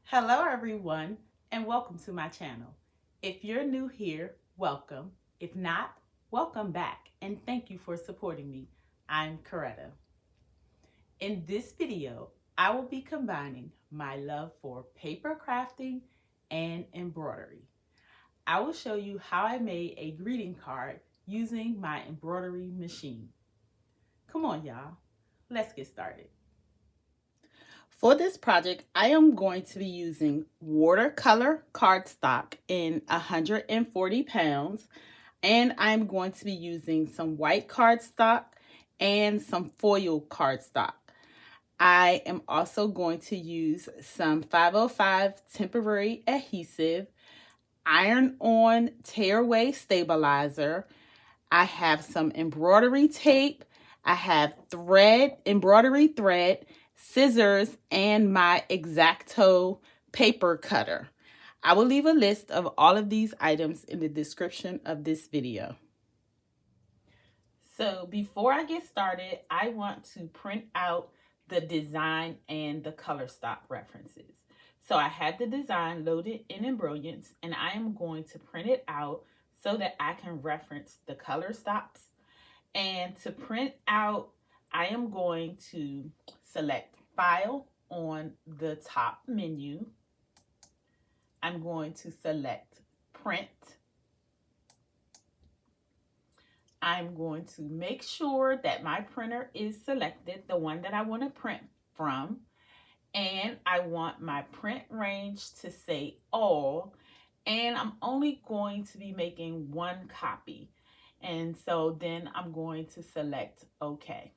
Hello everyone and welcome to my channel. If you're new here, welcome. If not, welcome back and thank you for supporting me. I'm Coretta. In this video, I will be combining my love for paper crafting and embroidery. I will show you how I made a greeting card using my embroidery machine. Come on y'all, let's get started. For this project, I am going to be using watercolor cardstock in 140 pounds, and I'm going to be using some white cardstock and some foil cardstock. I am also going to use some 505 temporary adhesive, iron-on tearaway stabilizer. I have some embroidery tape. I have thread, embroidery thread, scissors, and my X-Acto paper cutter. I will leave a list of all of these items in the description of this video. So before I get started, I want to print out the design and the color stock references. So I have the design loaded in Embroider, and I am going to print it out so that I can reference the color stops. And to print out, I am going to select File on the top menu. I'm going to select Print. I'm going to make sure that my printer is selected, the one that I want to print from. And I want my print range to say all. And I'm only going to be making one copy. And so then I'm going to select OK.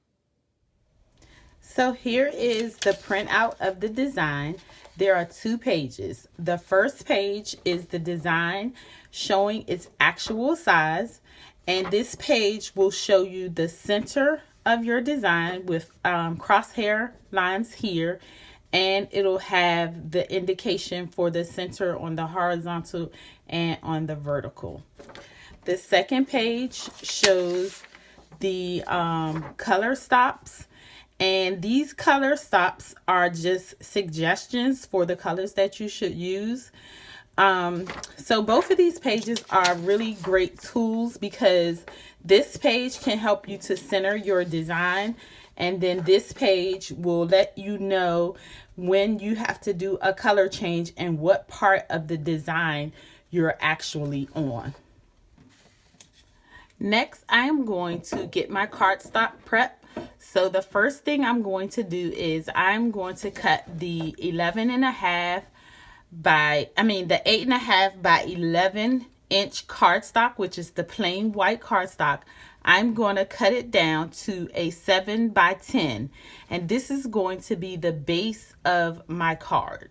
So here is the printout of the design. There are 2 pages. The first page is the design showing its actual size. And this page will show you the center of your design with crosshair lines here. And it'll have the indication for the center on the horizontal and on the vertical. The second page shows the color stops, and these color stops are just suggestions for the colors that you should use. So both of these pages are really great tools because this page can help you to center your design, and then this page will let you know when you have to do a color change and what part of the design you're actually on. Next, I am going to get my cardstock prep. So the first thing I'm going to do is I'm going to cut the 8.5 by 11 inch cardstock, which is the plain white cardstock. I'm going to cut it down to a 7 by 10, and this is going to be the base of my card.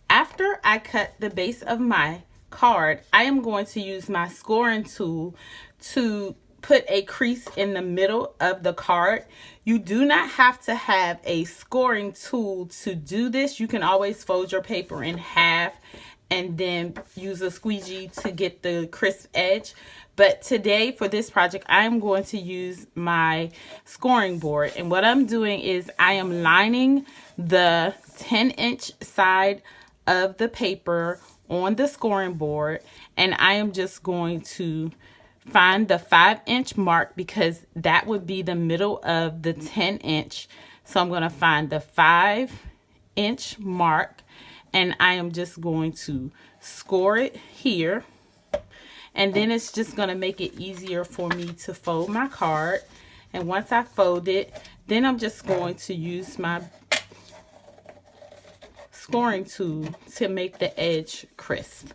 After I cut the base of my card, I am going to use my scoring tool to put a crease in the middle of the card. You do not have to have a scoring tool to do this. You can always fold your paper in half and then use a squeegee to get the crisp edge. But today for this project, I am going to use my scoring board. And what I'm doing is I am lining the 10-inch side of the paper on the scoring board, and I am just going to find the 5-inch mark because that would be the middle of the 10-inch. So I'm going to find the 5-inch mark, and I am just going to score it here, and then it's just going to make it easier for me to fold my card. And once I fold it, then I'm just going to use my scoring tool to make the edge crisp.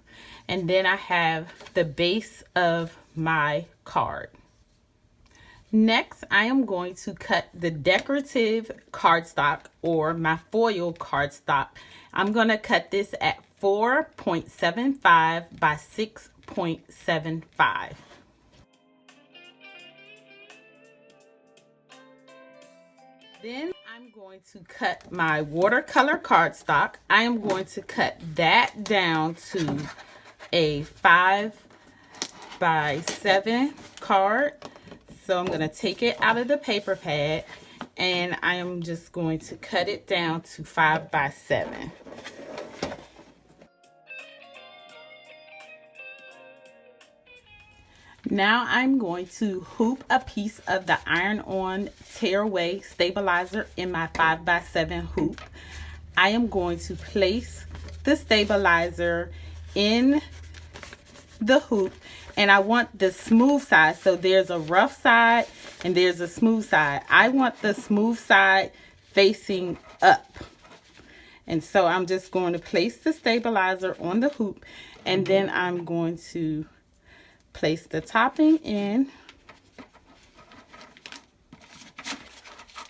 And then I have the base of my card. Next, I am going to cut the decorative cardstock or my foil cardstock. I'm going to cut this at 4.75 by 6.75. Then I'm going to cut my watercolor cardstock. I am going to cut that down to a 5 by 7 card. So I'm going to take it out of the paper pad, and I am just going to cut it down to 5 by 7. Now I'm going to hoop a piece of the iron-on tearaway stabilizer in my 5 by 7 hoop. I am going to place the stabilizer in the hoop, and I want the smooth side. So there's a rough side and there's a smooth side. I want the smooth side facing up. And so I'm just going to place the stabilizer on the hoop, and then I'm going to place the topping in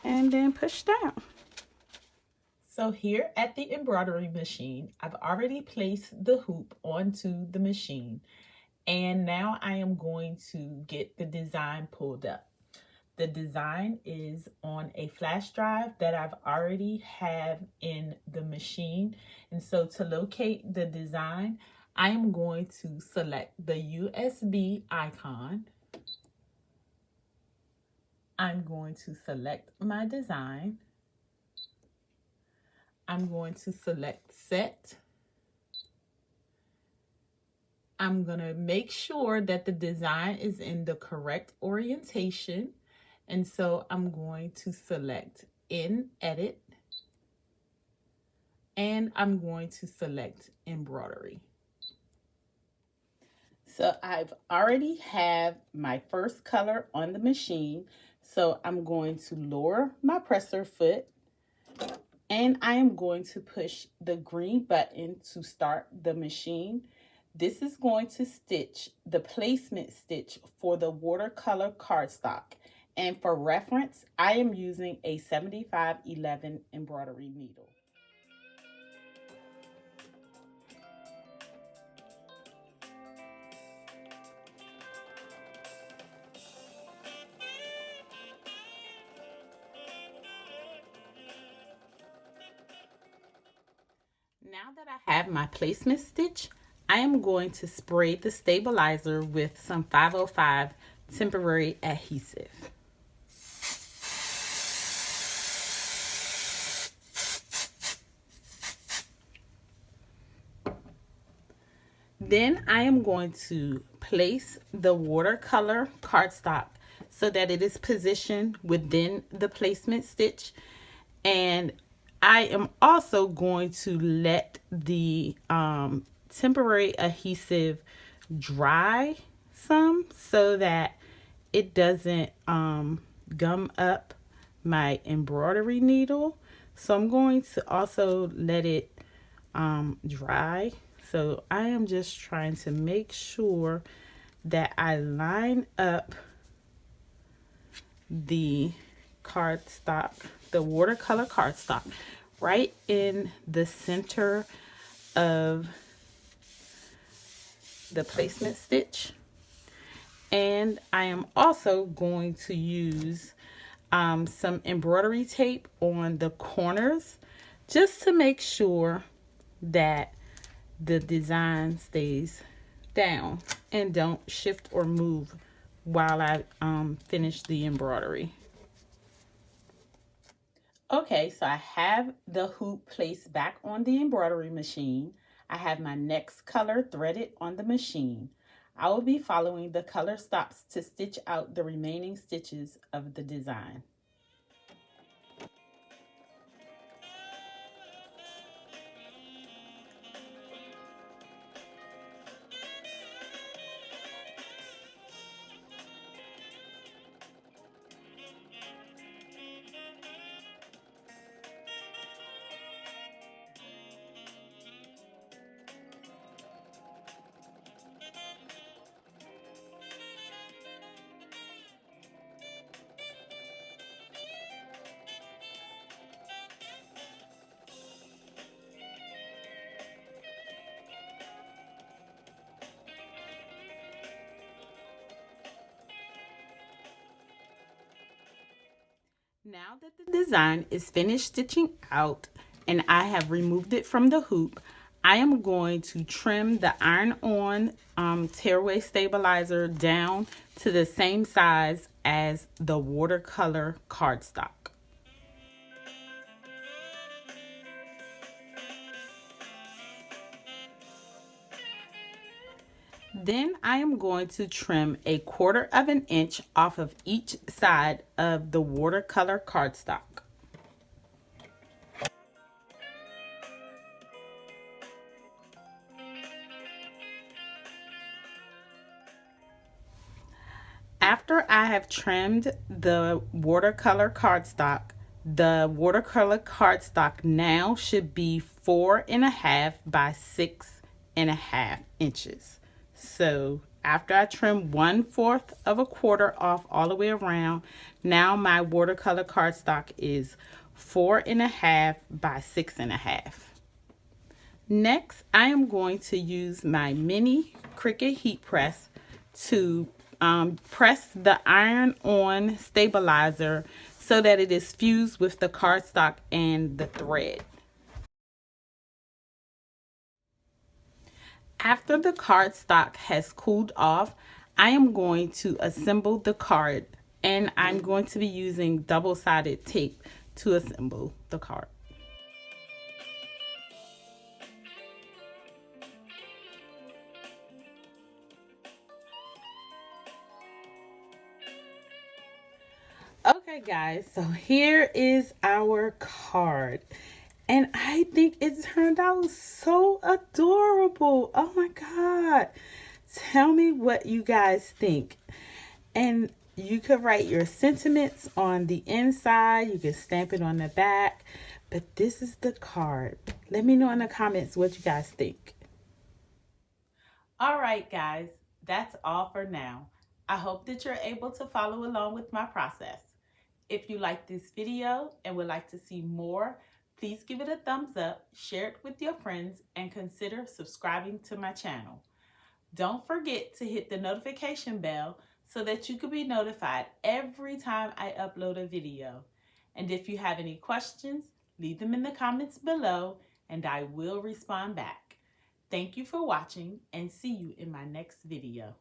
and then push down. So here at the embroidery machine, I've already placed the hoop onto the machine, and now I am going to get the design pulled up. The design is on a flash drive that I've already have in the machine. And so to locate the design, I am going to select the USB icon. I'm going to select my design. I'm going to select set. I'm going to make sure that the design is in the correct orientation. And so I'm going to select in edit, and I'm going to select embroidery. So I've already have my first color on the machine. So I'm going to lower my presser foot, and I am going to push the green button to start the machine. This is going to stitch the placement stitch for the watercolor cardstock. And for reference, I am using a 7511 embroidery needle. Now that I have my placement stitch, I am going to spray the stabilizer with some 505 temporary adhesive. Then I am going to place the watercolor cardstock so that it is positioned within the placement stitch, and I am also going to let the temporary adhesive dry some so that it doesn't gum up my embroidery needle. So I'm going to also let it dry. So I am just trying to make sure that I line up the cardstock, the watercolor cardstock, right in the center of the placement stitch. And I am also going to use some embroidery tape on the corners just to make sure that the design stays down and don't shift or move while I finish the embroidery. Okay, so I have the hoop placed back on the embroidery machine. I have my next color threaded on the machine. I will be following the color stops to stitch out the remaining stitches of the design. Now that the design is finished stitching out and I have removed it from the hoop, I am going to trim the iron-on tearaway stabilizer down to the same size as the watercolor cardstock. Then I am going to trim 1/4 inch off of each side of the watercolor cardstock. After I have trimmed the watercolor cardstock now should be 4.5 by 6.5 inches. So after I trim 1/4 of a quarter off all the way around, now my watercolor cardstock is 4.5 by 6.5. Next, I am going to use my mini Cricut heat press to press the iron-on stabilizer so that it is fused with the cardstock and the thread. After the cardstock has cooled off, I am going to assemble the card, and I'm going to be using double-sided tape to assemble the card. Okay guys, so here is our card, and I think it turned out so adorable. Oh my god, tell me what you guys think. And you could write your sentiments on the inside, you can stamp it on the back, but this is the card. Let me know in the comments what you guys think. All right guys, that's all for now. I hope that you're able to follow along with my process. If you like this video and would like to see more, please give it a thumbs up, share it with your friends, and consider subscribing to my channel. Don't forget to hit the notification bell so that you can be notified every time I upload a video. And if you have any questions, leave them in the comments below and I will respond back. Thank you for watching and see you in my next video.